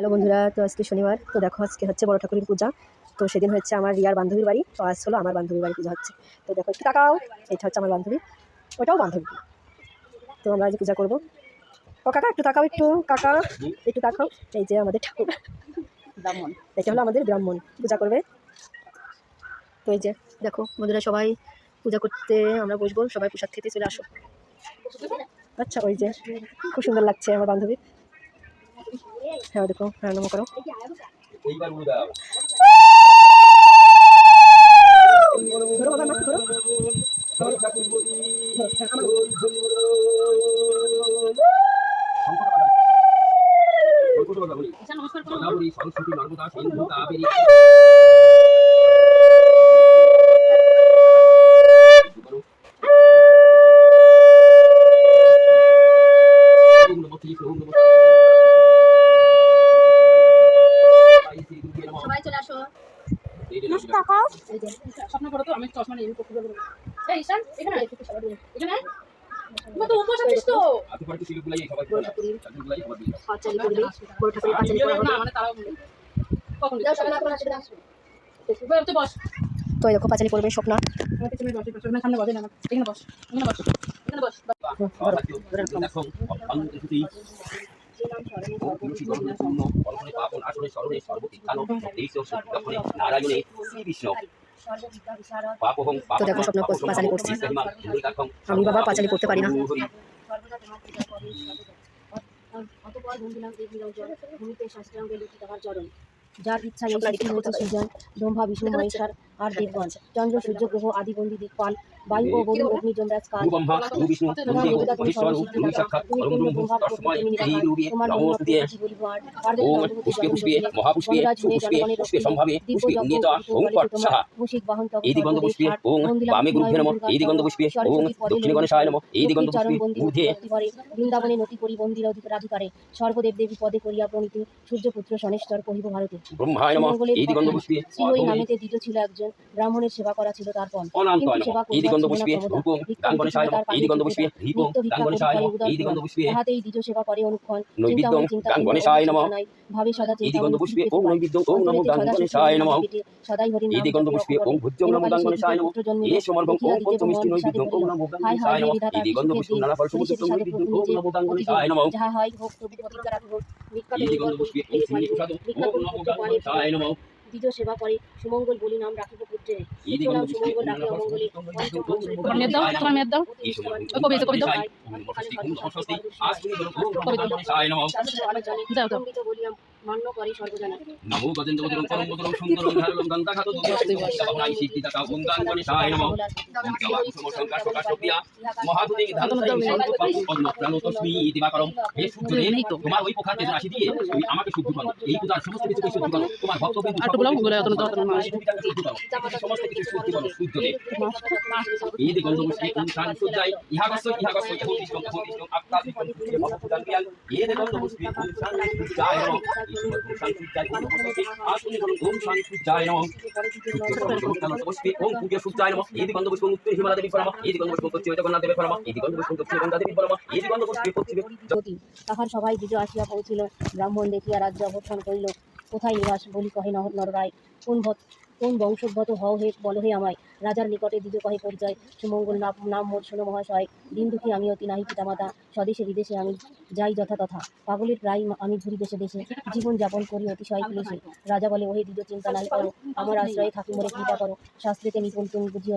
Hello বন্ধুরা, তো আজকে শনিবার। তো দেখো আজকে হচ্ছে বড় ঠাকুরের পূজা। তো সেদিন হচ্ছে আমার রিয়ার বান্ধবীর বাড়ি, তো আজ হলো আমার বান্ধবীর বাড়ি পূজা হচ্ছে। তো দেখো একটু তাকাও, এটা হচ্ছে আমার বান্ধবী, ওটাও বান্ধবী। তো আমরা আজ পূজা করবো। ও কাকা একটু তাকাও, একটু কাকা একটু তাকাও। এই যে আমাদের ঠাকুর ব্রাহ্মণ, এটা হলো আমাদের ব্রাহ্মণ পূজা করবে। তো এই যে দেখো বন্ধুরা, সবাই পূজা করতে আমরা বসবো, সবাই প্রসাদ খেতে চলে আসো। আচ্ছা, ওই যে খুব সুন্দর লাগছে আমার বান্ধবী। হ্যাঁ দেখো, হ্যাঁ নমো করো। ধরো বাবা, মাছ ধরো। সরস্বতী নর্মদা সিন্ধু কাবেরী সবাই চলে আসো। স্বপ্ন করো তো আমি চশমা নিয়ে এই ঈশান এখানে এখানে তুমি তো উপোস আছিস তো আশেপাশে শিল্পগুলাই সবাই শিল্পগুলাই সবাই দিয়ে পাঁচালি করবি, বড় ঠাকুরের পাঁচালি করা হবে। না মানে তারাও কখন দাও সবাই আপনারা আসবে আসো তো বস। তো দেখো পাঁচালি করবে স্বপ্না। আমাকে তুমি বসে বসে সামনে বসে না এখানে বস এখানে বস এখানে বস দেখো অন্তর্ভুক্তি নারায়ণে কৃষ্ণ তো দেখো স্বপ্ন পাঁচালি করছি। আমি বাবা পাঁচালি করতে পারি না। যার ইচ্ছা সৃজন ব্রহ্মা বিষ্ণু মহেশ্বর আর দেবগণ, চন্দ্র সূর্য গ্রহ আদি বন্দী দিকপাল, বায়ু ও বরুণ অগ্নি যমরাজ কাল, বৃন্দাবনে নতি করি বন্দির অধিকারে, সর্বদেব দেবী পদে করিয়া প্রণীত সূর্যপুত্র শনেশ্বর কহিব ভারতে। ওই নামেতে দ্বিজ ছিল একজন, ব্রাহ্মণের সেবা করা ছিল তার পণ। তাহাতেই দ্বিজ সেবা করে অনুক্ষণ, ভাবে সদা সদাই হরি যাহা হয় হোক দ্বিজ সেবা করে সুমঙ্গল বলি নাম রাখিব পুত্রে। সুমঙ্গল রাখে অমঙ্গলে বলিয়াম মান্য করে সর্বজনা। নমো গজেন্দ্র বদরং পরম বদরং সুন্দরং ধারণং গন্ধাঘাত দুর্গা সিদ্ধিদাতা ওম গাঙ্গণেশায় নমঃ। ওম কেবাকু সমসংকার সকাশ ক্রিয়া মহাদুতি ধারণং পদ্মপ্রাণ তস্মি দিবাকরম। হে সূর্যদেব, তোমার ওই পোখার তেজ রাশি দিয়ে তুমি আমাকে শুদ্ধ করো, এই পূজার সমস্ত কিছুকে শুদ্ধ করো, তোমার ভক্তবৃন্দ সমস্ত কিছু শুদ্ধ করো সূর্যদেব। এই দিগন্ত মুষ্টি ওম শান সূর্যায় ইহাগস্য ইহাগস্য ইহোতিষ্ঠং ইহোতিষ্ঠং আপ্তাদিকং মহাপুজান ক্রিয়াং। এই দিগন্ত মুষ্টি ওম শান সূর্যায় নমঃ। তাহার সবাই দ্বিজ আসিয়া পৌঁছিল। ব্রাহ্মণ দেখিয়া রাজ্য অবস্থান করিল। কোথায় নিবাস বলি কহে নররায়, কোন বংশোদ্ভূত হও হে বলো হে আমায়। রাজার নিকটে দ্বিজ কহে পরিচয়, সুমঙ্গল নাম মোর শোনো মহাশয়। দিন দুঃখী আমি অতি নাহি পিতামাতা, স্বদেশে বিদেশে আমি যাই যথা তথা। পাগলের প্রায় আমি ঘুরি দেশে দেশে, জীবন যাপন করি অতিশয় ক্লেশে। রাজা বলে ওহে দ্বিজ চিন্তা নাই করো, আমার আশ্রয়ে থাকি মোরে কৃপা করো। শাস্ত্রেতে নিপুণ তুমি বুঝিও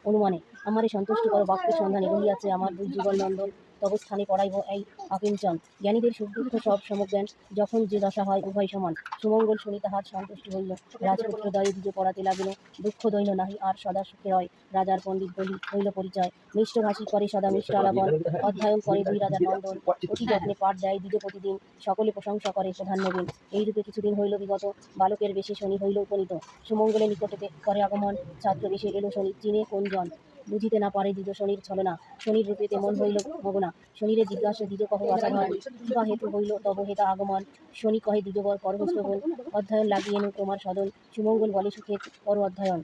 অনুমানে, আমারে সন্তুষ্টি করো বাক্যের সন্ধানে। রহিয়াছে আমার দুই যুগল নন্দন, তব স্থানে পড়াইব এই অকিঞ্চন। জ্ঞানীদের সুখ দুঃখ সব সমজ্ঞান, যখন যে দশা হয় উভয় সমান। সুমঙ্গল শুনি তাহার সন্তুষ্টি হইল, রাজপুত্র দয়ে দ্বিজ পড়াতে লাগিল। দুঃখ দৈন্য নাহি আর সদা সুখে রয়, রাজার পণ্ডিত বলি হইল পরিচয়। মিষ্টভাষী করে সদা মিষ্ট আলাপন, অধ্যয়ন করে দুই রাজার নন্দন। অতি যত্নে পাঠ দেয় দ্বিজ প্রতিদিন, সকলে প্রশংসা করে প্রধান নবীন। এইরূপে কিছুদিন হইল বিগত, বালকের বেশে শনি হইল উপনীত। সুমঙ্গলের নিকটে করে আগমন, ছাত্র বেশে এলো শনি, চিনে কোন জন। বুঝিতে না পারে দ্বিজ শনির ছলনা, শনির রূপে তেমন হইল মগনা। শনিরে জিজ্ঞাসা দ্বিজ কহ অসাধারণ, কিবা হেতু হইল তব হেতা আগমন। শনি কহে দ্বিজবর পরহস্ত হন, অধ্যয়ন লাগিয়েন তোমার সদন। সুমঙ্গল বলে সুখে পর অধ্যয়ন।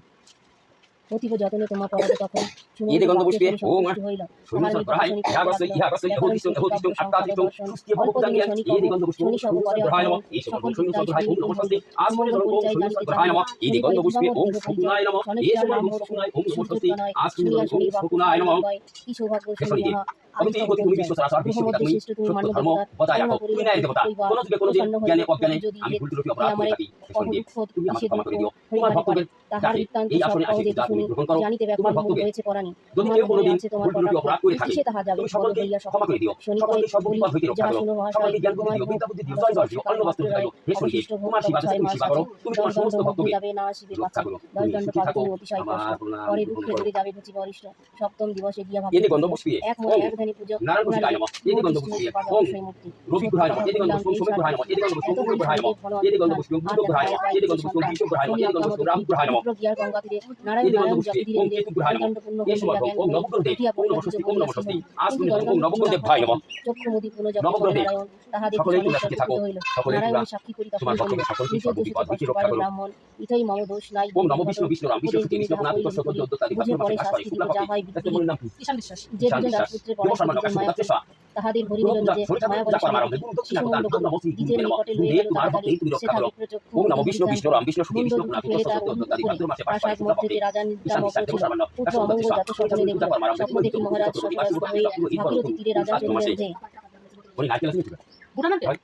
অতীব যতনে তোমা পড়াবে তখন এতে গন্ধ পুষ্পে ওম হইল শনি গ্রহায় ইহাগস্য ইহোদিষ্টং আত্মাদিষ্টং সুস্থিয় ভবভূতাঙ্গিয়াং এতে গন্ধ পুষ্পে ওম শনি গ্রহায় নমঃ এই সকল শনি গ্রহায় ওম নমস্তে আসমনে ধরো ওম শনি গ্রহায় নমঃ এতে গন্ধ পুষ্পে ওম শকুনায় নমঃ এই সময় ওম শকুনায় ওম নমস্তে আসমনে ধরো ওম শকুনায় নমঃ কি সৌভাগ্য শনি অমিতি গতি তুমি বিশ্ব চরাচর বিশ্বপিতা তুমি সত্য ধর্ম বজায় রাখো তুমি ন্যায় দেবতা কোন যুগে কোন দিন জ্ঞানে অজ্ঞানে আমি ভুল ত্রুটি অপরাধ করে থাকি শনিদেব তুমি আমাকে ক্ষমা করে দিও তোমার ভক্তদের তাহার বৃত্তান্ত এই সব আসনে আসি অবদেখ শুনি গ্রহণ করো জানিতে তোমার ব্যাকুল ভক্তদের হয়েছে পরাণী যদি তোমার কেউ মনে কোনোদিন আছে তোমার ভুল ত্রুটি অপরাধ করে থাকে কিসে তাহা যাবে তুমি সকলকে হইয়া ক্ষমা করে দিও শনি সকলকে সর্ববিপদ হইতে রক্ষা যাহা করো শুনো ভাষায় সকলকে জ্ঞান বুদ্ধি দিও বিদ্যা বুদ্ধি দিও জয় জয় দিও অন্ন বস্ত্র দিও হে শনিদেব তোমার সেবা তুমি সেবা করো তুমি তোমার সমস্ত ভক্তকে যাবে না আসিবে রক্ষা করো দশ তুমি দণ্ড সুখী পাবে থাকো তুমি অতিশয় কষ্ট আমার প্রণাম পরে গ্রহণ দুঃখে করো ঘুরে যাবে বুঝি বরিষ্ঠ সপ্তম দিবসে দিয়া ভাবে এতে গন্ধ পুষ্পে এক মনে এক ধানি পূজক নারায়ণ পুষ্পিতায় নমঃ এতে গন্ধ পুষ্পে ওম রবি গ্রহায় নমঃ এতে গন্ধ পুষ্পে সোমে গ্রহায় নমঃ এতে গন্ধ পুষ্পে মঙ্গল গ্রহায় নমঃ এতে গন্ধ পুষ্পে বুধ গ্রহায় নমঃ এতে গন্ধ পুষ্পে বিষ্ণু গ্রহায় নমঃ এতে গন্ধ পুষ্পে রাম গ্রহায় নমঃ গিয়ার গঙ্গা তীরে নারায়ণ এতে গন্ধ নারায়ণ পুষ্পে জাতি ধীরে ওম ধীরে কেতু গ্রহায় নমঃ দণ্ড পূর্ণ এ সময় হইয়া ওম নবগ্রহদেব ওম নমস্তে ওম নমস্তে আসমিন ওম নবগ্রহদেব ভাই নমঃ চক্ষুমতি পুনঃ জপ নবগ্রহদেব নারায়ণ তাহা দেখি সকলেই তোমরা সনেশ্বর সুখে থাকো হইল সকলেই তোমরা নারায়ণ সাক্ষী করি তখন তোমার বলিল ভক্তকে সকলকে নিজ সর্ববিপদ দূষিত হইতে কষ্ট রক্ষা পারে করো ব্রাহ্মণ ইতই মম দোষ নাই ওম নমঃ বিষ্ণু বিষ্ণু রাম বিষ্ণু সতী বিষ্ণু নাথ কৃষ্ণ পঞ্চ অদ্যোত্তাদি বুঝে ভাদ্র পরে মাসে কাজ করে শাস্তি শুক্লা দিব যা পক্ষে হয় তাতে মনে নাম কি ঈশান বিশ্বাস যে শান্তি দুজন শ্বাস রাজপুত্রে দেব সম্মান পরাশর আকাশ মায়া উদাত্তে শাহ তাহাদের হরি দিল নিজে মায়া বলে নিজের নিকটে লইয়া গেল তাড়াতাড়ি সে থাকে প্রচক্ষু ওম নমঃ বিষ্ণু বিষ্ণু রাম বিষ্ণু সতী বিষ্ণু নাথ কৃষ্ণ পঞ্চ অদ্যোত্তাদি ভাদ্র মাসে কাজ করে প্রাসাদ শুক্লা মধ্যে পক্ষে রাজা ঈশান নিদ্রামগ্ন বিশ্বাস দেব ছিল সম্মান পুত্র অমঙ্গল জাত স্বপ্নে দেখিল স্বপ্ন দেখি মহারাজ সফলস্ত হয়ে ভাগীরথী তীরে রাজা চলিলেন যে উনি নারকেল আছে বুড়া না হয়।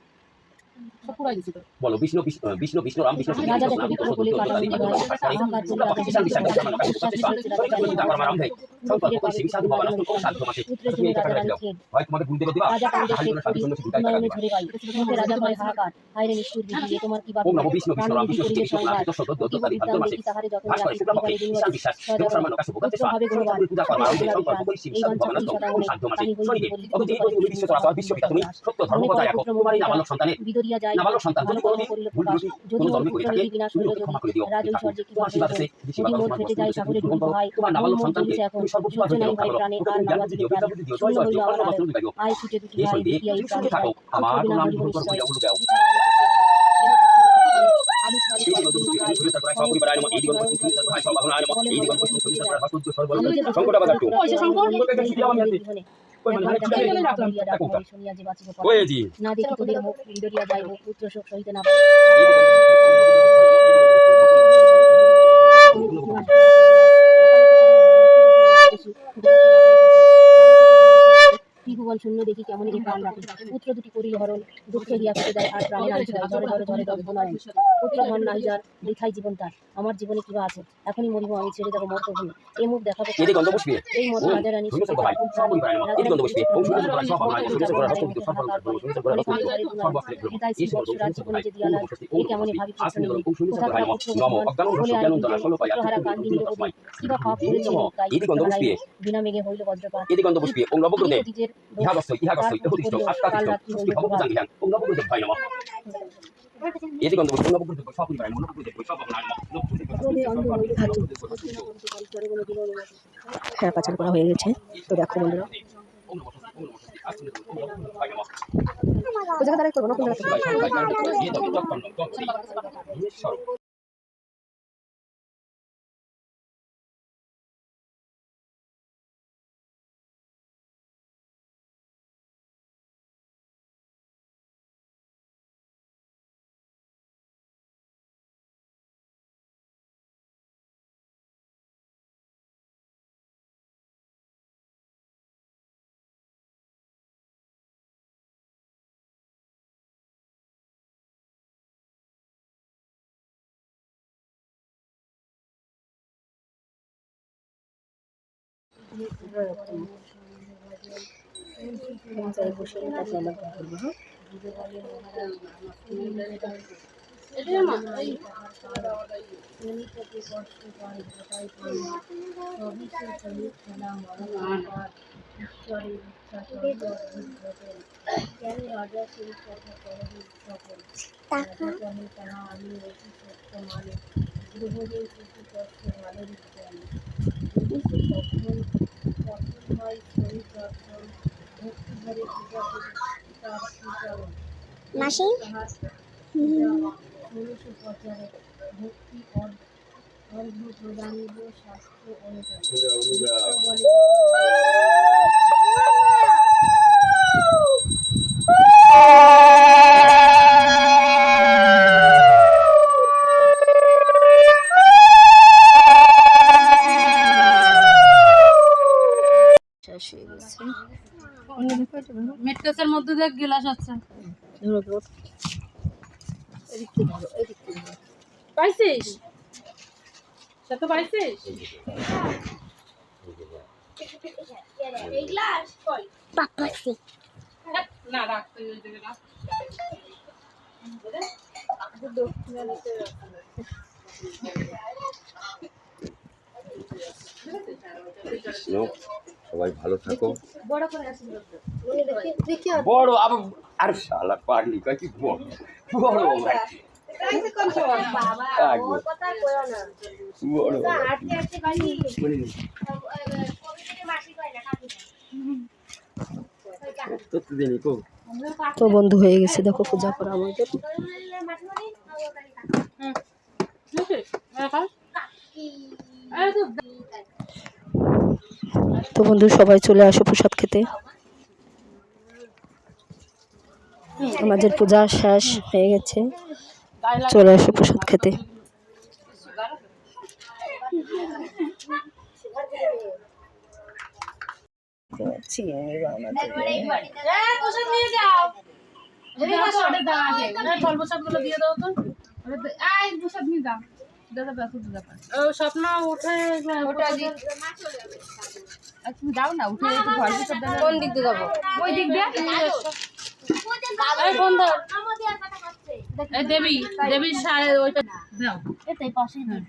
সব পুরাই দিছি তো বলো বিষ্ণু বিষ্ণু বিষ্ণু বিষ্ণু রাম বিষ্ণু সতী রাজা বিষ্ণু নাথ দেখে কৃষ্ণ বিপুল পঞ্চ বলে অদ্যোত্তাদি ভাদ্র মাসে কাজ করে আহাকার শুক্লা পক্ষে ঈশান বিশ্বাস দেব সম্মান আকাশ উদাত্তে শাহ সরকার চিন্তা করার আরম্ভ হয় সংকল্প করে শিবি সাধু বাবা নষ্ট করে সাধ্য মাসে পুত্রের তুমি জন্য এই টাকা রাজা রাখি দাও রানী খেদ হয় তোমাদের ভুল দেব দিবা রাজা পান্ডে হারি খেদ করে সাধু করি জন্য শুধু টাকা উন্নয়নে দিবা ঝরে পাই মুখে রাজা পায় হাহাকার হায়রে নিষ্ঠুর বিধি এ তোমার কি ওম নমঃ বিষ্ণু বিষ্ণু রাম বিষ্ণু সতী বিষ্ণু নাথ কৃষ্ণ পঞ্চ অদ্যোত্তাদি ভাদ্র মাসে তাহারে যখন ভাস করে শুক্লা পক্ষে ঈশান বিশ্বাস দেব সম্মান আকাশ উদাত্তে শাহ সরকার পূজা করার আরম্ভ হয় সংকল্প করে শিবি সাধু বাবা নষ্ট করে সাধ্য মাসে শনিদেব অতি তুমি বিশ্ব চরাচর বিশ্বপিতা তুমি সত্য ধর্ম বজায় রাখো তোমারই নাবালক সন্তানের বিদরিয়া যায় নাবালক সন্তান যদি কোনোদিন ভুল ত্রুটি যদি কোনো মোর জন্মে করে পুত্র থাকে যদি বিনাশ তুমি হইল ওকে যদি ক্ষমা করে দিও রাজ ঐশ্বর্যে কি তোমার আশীর্বাদ আছে যে সেবা যদি করো মোর তোমার ফেটে যায় বস্ত্র সাগরে গ্রহণ ডুবিত করো হয় তোমার নাবালক মন সন্তানকে চলিছে এখন তুমি সর্ববিবাহ সূর্য হইতে নাই রক্ষা ভাই করো প্রাণে ওকে আর তুমি জ্ঞান নাবাজ বুদ্ধি দিও দিও বিদ্যা বুদ্ধি দিও শূন্য জয় জয় হইল দিও আমার অন্ন বস্ত্র দিও আয় ছুটে দুটি এই ভাই সুখে থাকো আমার নাম গ্রহণ করো বলে বলে দাও এই দিগন্ত পুষ্পে তুমি সুরে তার সব পরিবার আয়নম এই দিগন্ত পুষ্পে তার সব ভাবনা আয়নম এই দিগন্ত পুষ্পে তুমি তার বাসুদ্ধ সর্ব সংকট বাজার টু পয়সা সংকট কই মানে হারে ছুটে গেলে রাখলাম ওয়েজি না দেখি তোদের মুখ বিদরিয়া যাইব পুত্র শোক সহিতে না এই ত্রিভুবন শূন্য দেখি কেমন এই প্রাণ রাখে পুত্র দুটি করিল হরণ দুঃখে হিয়া কেটে যায় আর প্রাণে নাই ঝরে ঝরে ঝরে ঝরে দগ্ধ নয় পুত্র ধন নাই যার বৃথাই জীবন তার আমার জীবনে কিবা আছে এখনই মরিব আমি ছেড়ে যাবো মর্তভূমি এই মুখ দেখাবো এই দিগন্ত পুষ্পে এই মত রাজা রানী সুরে তার সব পরিবার আয়নম এই দিগন্ত পুষ্পে ওম সুরে তার সব ভাবনা সুরে তার সব সব সুরে তার সব পিতাই শ্রী বৎস রাজ্য করে যে দিয়ালা এই কেমনে ভাবি আসলে ওম সুরে তার আয়নম নম অজ্ঞান রস জ্ঞান দলা ষোলো পায়া হারা কান দিল তস্মাই কিবা পাপ করেছে এই দিগন্ত পুষ্পে বিনা মেঘে হইল বজ্রপাত এই দিগন্ত পুষ্পে ওম নবগ্রহদেব নিজের ইহাগস্য ইহোদিষ্ট আত্মাদিষ্ট সুস্থি ভবভূতাঙ্গিয়াং ওম নবগ্রহদেব ভাই নমঃ এই দিগন্ত পুষ্পে নবগ্রহদেব সব পরিবার আয়নম নবগ্রহদেব সব ভাবনা আয়নম হ্যাঁ পাচার করা হয়ে গেছে তো দেখো বন্ধুরা ওই জায়গা দাঁড়াই করবো না কোন জায়গা এটা মা এই মাসি অদ্ভুত জানিব শাস্ত্র অনুযায়ী শেষ হয়ে গেছে। মেট্রোসের মধ্যে দিয়ে গ্লাস আছে। ধরো ধরো, এদিক থেকে ধরো, এদিক থেকে ধরো। পাইছিস? তা তো পাইছিস? পাক লাগছে। না রাখ তুই ওই দিকে রাখ। সবাই ভালো থাকো। বড় করে আশীর্বাদ দাও। মনে দেখি দেখি আর বড় আবার আর শালা পাগলি কয় কি বড় বড় ভাই বাবা ওর কথা কইও না। বড় তা আটকে আটকে বাড়ি মানে কবিতে মাসি কয় না কাকি। তো দিনি কো তো বন্ধু হয়ে গেছে, দেখো পূজা করা আমাদের। হুম বুঝছিস? আরে তো তো বন্ধু সবাই চলে আসো প্রসাদ খেতে। আমাদের পূজা শেষ হয়ে গেছে, চলে আসো প্রসাদ খেতে। প্রসাদ নিয়ে যাও। ওটা দাও আগে। ফল প্রসাদগুলো দিয়ে দাও তো। আয় প্রসাদ নিয়ে যাও। দাদা প্রসাদ দাও। ও স্বপ্ন উঠে ওটা দি। তুমি দাও না, উঠে একটু ফল প্রসাদ দাও। কোন দিক দিয়ে যাবো? ওই দিক দিয়ে। এই কোন ধর? এই দেবী, দেবীর সাড়ে ওইটা দাও। এটাই পাশেই দিই।